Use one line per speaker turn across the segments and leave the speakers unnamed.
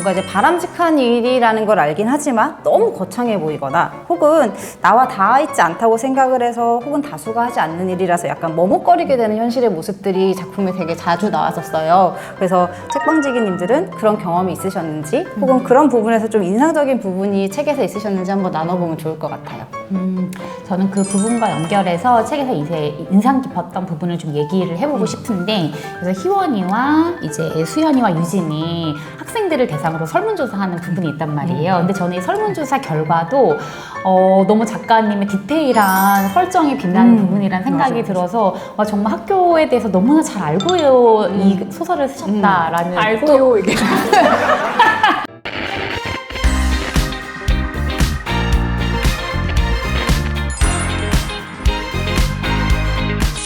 뭔가 이제 바람직한 일이라는 걸 알긴 하지만 너무 거창해 보이거나 혹은 나와 닿아 있지 않다고 생각을 해서 혹은 다수가 하지 않는 일이라서 약간 머뭇거리게 되는 현실의 모습들이 작품에 되게 자주 나왔었어요. 그래서 책방지기님들은 그런 경험이 있으셨는지 혹은 그런 부분에서 좀 인상적인 부분이 책에서 있으셨는지 한번 나눠보면 좋을 것 같아요.
저는 그 부분과 연결해서 책에서 이제 인상 깊었던 부분을 좀 얘기를 해보고 싶은데, 그래서 희원이와 이제 수연이와 유진이 학생들을 대상으로 설문조사하는 부분이 있단 말이에요. 근데 저는 이 설문조사 결과도 너무 작가님의 디테일한 설정이 빛나는 부분이라는 생각이 들어서 와, 정말 학교에 대해서 너무나 잘 알고요 이 소설을 쓰셨다라는
알고요 이게.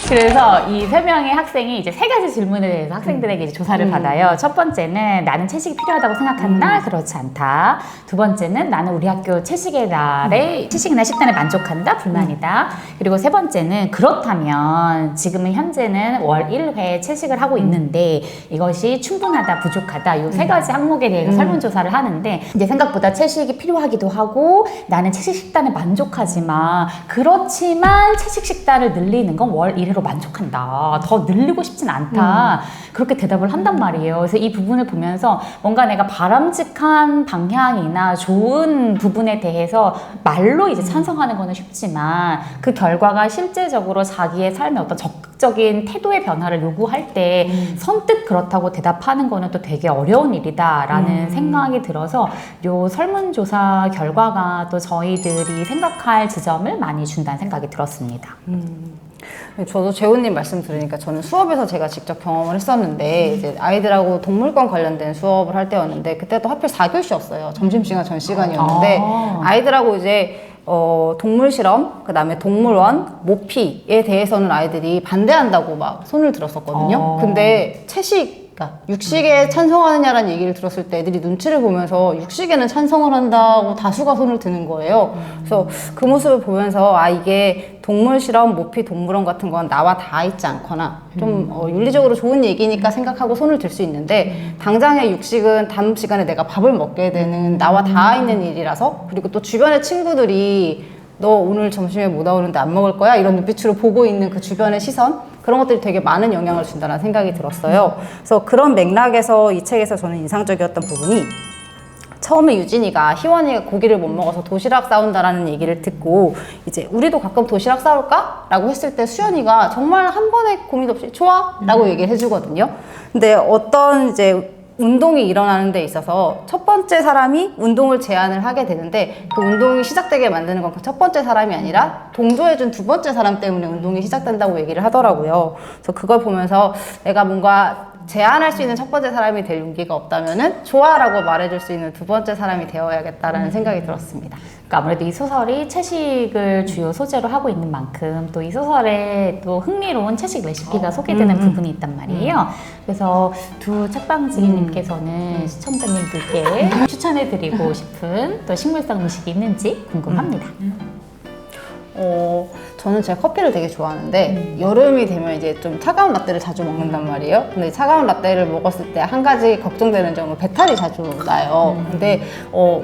그래서 이 세 명의 학생이 이제 세 가지 질문에 대해서 학생들에게 이제 조사를 받아요. 첫 번째는 나는 채식이 필요하다고 생각한다? 그렇지 않다. 두 번째는 나는 우리 학교 채식의 날에 채식이나 식단에 만족한다? 불만이다. 그리고 세 번째는 그렇다면 지금은 현재는 월 1회 채식을 하고 있는데 이것이 충분하다, 부족하다 이 세 가지 항목에 대해서 설문조사를 하는데 이제 생각보다 채식이 필요하기도 하고 나는 채식 식단에 만족하지만 그렇지만 채식 식단을 늘리는 건 월 1회로 만족한다. 더 늘리고 싶진 않다. 그렇게 대답을 한단 말이에요. 그래서 이 부분을 보면서 뭔가 내가 바람직한 방향이나 좋은 부분에 대해서 말로 이제 찬성하는 거는 쉽지만 그 결과가 실제적으로 자기의 삶의 어떤 적극적인 태도의 변화를 요구할 때 선뜻 그렇다고 대답하는 거는 또 되게 어려운 일이다라는 생각이 들어서 요 설문조사 결과가 또 저희들이 생각할 지점을 많이 준다는 생각이 들었습니다.
저도 재훈님 말씀 들으니까 저는 수업에서 제가 직접 경험을 했었는데 이제 아이들하고 동물권 관련된 수업을 할 때였는데 그때 또 하필 4교시였어요. 점심시간 전 시간이었는데 아이들하고 이제 동물 실험, 그 다음에 동물원, 모피에 대해서는 아이들이 반대한다고 막 손을 들었었거든요. 근데 채식, 그러니까 육식에 찬성하느냐라는 얘기를 들었을 때 애들이 눈치를 보면서 육식에는 찬성을 한다고 다수가 손을 드는 거예요. 그래서 그 모습을 보면서 아 이게 동물 실험, 모피, 동물원 같은 건 나와 닿아 있지 않거나 좀 윤리적으로 좋은 얘기니까 생각하고 손을 들 수 있는데 당장의 육식은 다음 시간에 내가 밥을 먹게 되는 나와 닿아 있는 일이라서 그리고 또 주변의 친구들이 너 오늘 점심에 못 나오는데 안 먹을 거야? 이런 눈빛으로 보고 있는 그 주변의 시선 그런 것들이 되게 많은 영향을 준다는 생각이 들었어요. 그래서 그런 맥락에서 이 책에서 저는 인상적이었던 부분이 처음에 유진이가 희원이가 고기를 못 먹어서 도시락 싸운다라는 얘기를 듣고 이제 우리도 가끔 도시락 싸울까? 라고 했을 때 수연이가 정말 한 번의 고민 없이 좋아? 라고 얘기를 해주거든요. 근데 어떤 이제 운동이 일어나는 데 있어서 첫 번째 사람이 운동을 제안을 하게 되는데 그 운동이 시작되게 만드는 건 그 첫 번째 사람이 아니라 동조해준 두 번째 사람 때문에 운동이 시작된다고 얘기를 하더라고요. 그래서 그걸 보면서 내가 뭔가 제안할 수 있는 첫 번째 사람이 될 용기가 없다면은 좋아라고 말해줄 수 있는 두 번째 사람이 되어야겠다라는 생각이 들었습니다.
그러니까 아무래도 이 소설이 채식을 주요 소재로 하고 있는 만큼 또 이 소설에 또 흥미로운 채식 레시피가 소개되는 부분이 있단 말이에요. 그래서 두 책방지기님께서는 시청자님들께 추천해드리고 싶은 또 식물성 음식이 있는지 궁금합니다.
저는 제가 커피를 되게 좋아하는데 여름이 되면 이제 좀 차가운 라떼를 자주 먹는단 말이에요. 근데 차가운 라떼를 먹었을 때 한 가지 걱정되는 점은 배탈이 자주 나요. 근데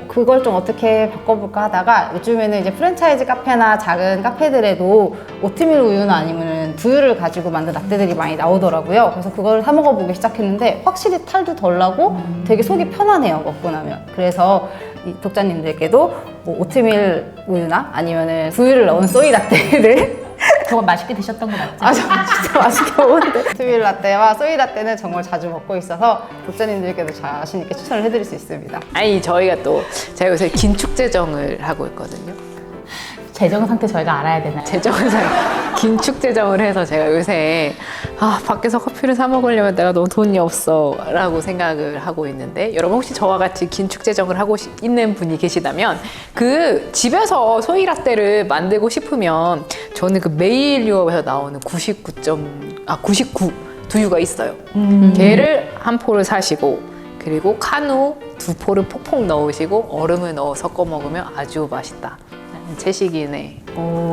그걸 좀 어떻게 바꿔볼까 하다가 요즘에는 이제 프랜차이즈 카페나 작은 카페들에도 오트밀 우유나 아니면 두유를 가지고 만든 라떼들이 많이 나오더라고요. 그래서 그걸 사 먹어보기 시작했는데 확실히 탈도 덜 나고 되게 속이 편하네요, 먹고 나면. 그래서 이 독자님들께도 뭐 오트밀 우유나 아니면은 두유를 넣은 소이 라떼를
그거 맛있게 드셨던 거 맞죠?
아, 저 진짜 맛있게 먹었는데 오트밀 라떼와 소이 라떼는 정말 자주 먹고 있어서 독자님들께도 자신 있게 추천을 해드릴 수 있습니다.
아니 제가 요새 긴축재정을 하고 있거든요.
재정 상태 저희가 알아야 되나요?
긴축재정을 해서 제가 요새 밖에서 커피를 사 먹으려면 내가 너무 돈이 없어 라고 생각을 하고 있는데 여러분 혹시 저와 같이 긴축재정을 하고 있는 분이 계시다면 그 집에서 소이라떼를 만들고 싶으면 저는 그 메일 유업에서 나오는 99 두유가 있어요. 걔를 한 포를 사시고 그리고 카누 2포를 폭폭 넣으시고 얼음을 넣어 섞어 먹으면 아주 맛있다. 채식인의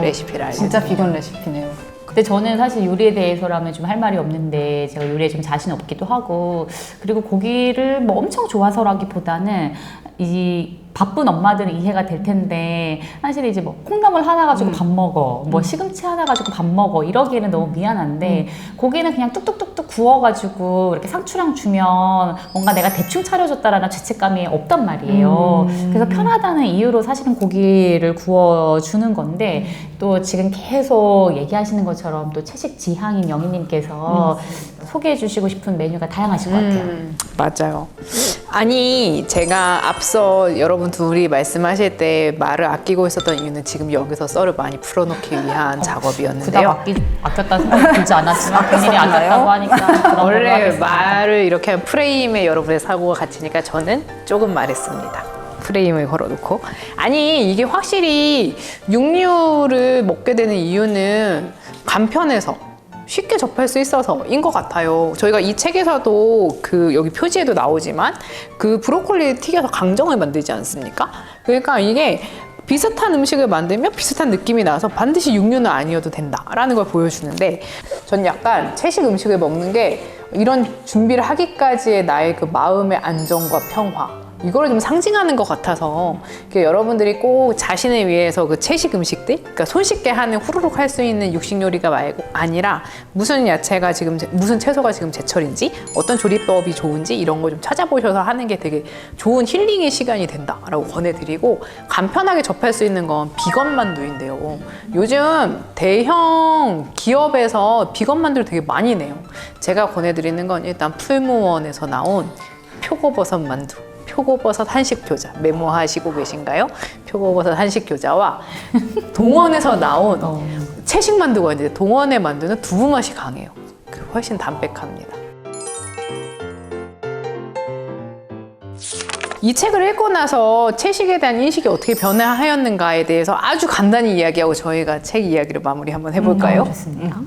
레시피를 알려드립니다.
진짜 비건 레시피네요.
근데 저는 사실 요리에 대해서라면 좀 할 말이 없는데 제가 요리에 좀 자신 없기도 하고 그리고 고기를 뭐 엄청 좋아서라기보다는 이 바쁜 엄마들은 이해가 될 텐데 사실 이제 뭐 콩나물 하나 가지고 밥 먹어 뭐 시금치 하나 가지고 밥 먹어 이러기에는 너무 미안한데 고기는 그냥 뚝뚝뚝뚝 구워가지고 이렇게 상추랑 주면 뭔가 내가 대충 차려줬다라는 죄책감이 없단 말이에요. 그래서 편하다는 이유로 사실은 고기를 구워주는 건데 또 지금 계속 얘기하시는 것처럼 또 채식 지향인 영희님께서 소개해 주시고 싶은 메뉴가 다양하실 것 같아요.
맞아요. 아니 제가 앞서 여러분 둘이 말씀하실 때 말을 아끼고 있었던 이유는 지금 여기서 썰을 많이 풀어놓기 위한 작업이었는데요.
그닥 아꼈다는 생각이 들지 않았지만 본인이 아꼈다고 하니까 그런 걸로
원래
하겠습니다.
말을 이렇게 하면 프레임에 여러분의 사고가 갇히니까 저는 조금 말했습니다. 프레임을 걸어놓고. 아니 이게 확실히 육류를 먹게 되는 이유는 간편해서 쉽게 접할 수 있어서인 것 같아요. 저희가 이 책에서도 그 여기 표지에도 나오지만 그 브로콜리 튀겨서 강정을 만들지 않습니까? 그러니까 이게 비슷한 음식을 만들면 비슷한 느낌이 나서 반드시 육류는 아니어도 된다라는 걸 보여주는데 전 약간 채식 음식을 먹는 게 이런 준비를 하기까지의 나의 그 마음의 안정과 평화 이거를 좀 상징하는 것 같아서 여러분들이 꼭 자신을 위해서 그 채식 음식들, 그러니까 손쉽게 하는 후루룩 할 수 있는 육식 요리가 말고 아니라 무슨 야채가 지금 무슨 채소가 지금 제철인지 어떤 조리법이 좋은지 이런 거 좀 찾아보셔서 하는 게 되게 좋은 힐링의 시간이 된다라고 권해드리고 간편하게 접할 수 있는 건 비건 만두인데요. 요즘 대형 기업에서 비건 만두를 되게 많이 내요. 제가 권해드리는 건 일단 풀무원에서 나온 표고버섯 만두. 표고버섯 한식 교자 메모하시고 계신가요? 표고버섯 한식 교자와 동원에서 나온 채식 만두가 있는데 동원의 만두는 두부 맛이 강해요. 훨씬 담백합니다. 이 책을 읽고 나서 채식에 대한 인식이 어떻게 변화하였는가에 대해서 아주 간단히 이야기하고 저희가 책 이야기를 마무리 한번 해볼까요?
좋습니다.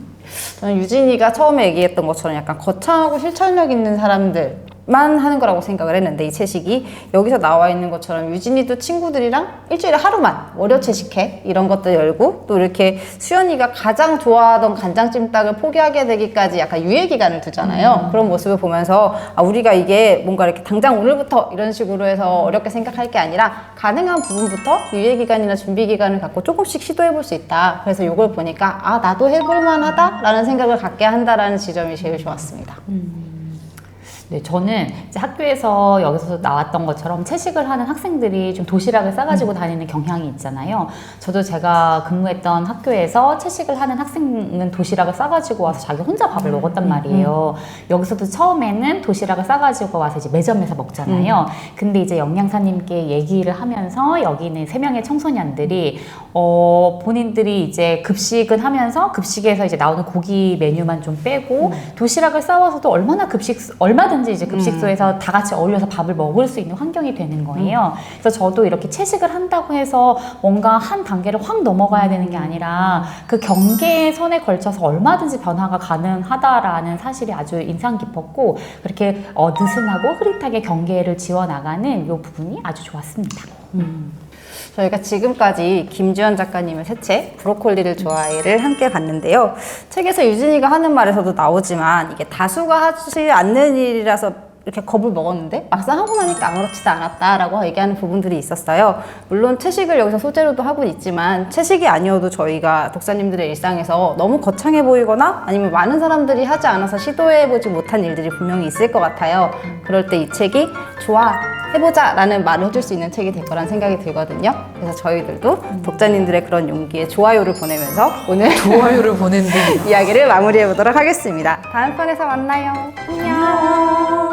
저는 유진이가 처음에 얘기했던 것처럼 약간 거창하고 실천력 있는 사람들만 하는 거라고 생각을 했는데 이 채식이 여기서 나와 있는 것처럼 유진이도 친구들이랑 일주일에 하루만 월요 채식회 이런 것들 열고 또 이렇게 수연이가 가장 좋아하던 간장찜닭을 포기하게 되기까지 약간 유예 기간을 두잖아요. 그런 모습을 보면서 아, 우리가 이게 뭔가 이렇게 당장 오늘부터 이런 식으로 해서 어렵게 생각할 게 아니라 가능한 부분부터 유예 기간이나 준비 기간을 갖고 조금씩 시도해 볼 수 있다. 그래서 이걸 보니까 아 나도 해볼 만하다 라는 생각을 갖게 한다라는 지점이 제일 좋았습니다.
네, 저는 이제 학교에서 여기서 나왔던 것처럼 채식을 하는 학생들이 좀 도시락을 싸가지고 다니는 경향이 있잖아요. 저도 제가 근무했던 학교에서 채식을 하는 학생은 도시락을 싸가지고 와서 자기 혼자 밥을 먹었단 말이에요. 여기서도 처음에는 도시락을 싸가지고 와서 이제 매점에서 먹잖아요. 근데 이제 영양사님께 얘기를 하면서 여기 있는 3명의 청소년들이 본인들이 이제 급식은 하면서 급식에서 이제 나오는 고기 메뉴만 좀 빼고 도시락을 싸와서도 얼마든지 이제 급식소에서 다 같이 어울려서 밥을 먹을 수 있는 환경이 되는 거예요. 그래서 저도 이렇게 채식을 한다고 해서 뭔가 한 단계를 확 넘어가야 되는 게 아니라 그 경계선에 걸쳐서 얼마든지 변화가 가능하다라는 사실이 아주 인상 깊었고 그렇게 느슨하고 흐릿하게 경계를 지워나가는 이 부분이 아주 좋았습니다.
저희가 지금까지 김주현 작가님의 새 책 브로콜리를 좋아해를 함께 봤는데요. 책에서 유진이가 하는 말에서도 나오지만 이게 다수가 하지 않는 일이라서 이렇게 겁을 먹었는데 막상 하고 나니까 아무렇지도 않았다라고 얘기하는 부분들이 있었어요. 물론 채식을 여기서 소재로도 하고 있지만 채식이 아니어도 저희가 독자님들의 일상에서 너무 거창해 보이거나 아니면 많은 사람들이 하지 않아서 시도해보지 못한 일들이 분명히 있을 것 같아요. 그럴 때 이 책이 좋아 해보자 라는 말을 해줄 수 있는 책이 될 거란 생각이 들거든요. 그래서 저희들도 독자님들의 그런 용기에 좋아요를 보내면서 오늘
좋아요를 보낸다.
이야기를 마무리해 보도록 하겠습니다. 다음 편에서 만나요. 안녕.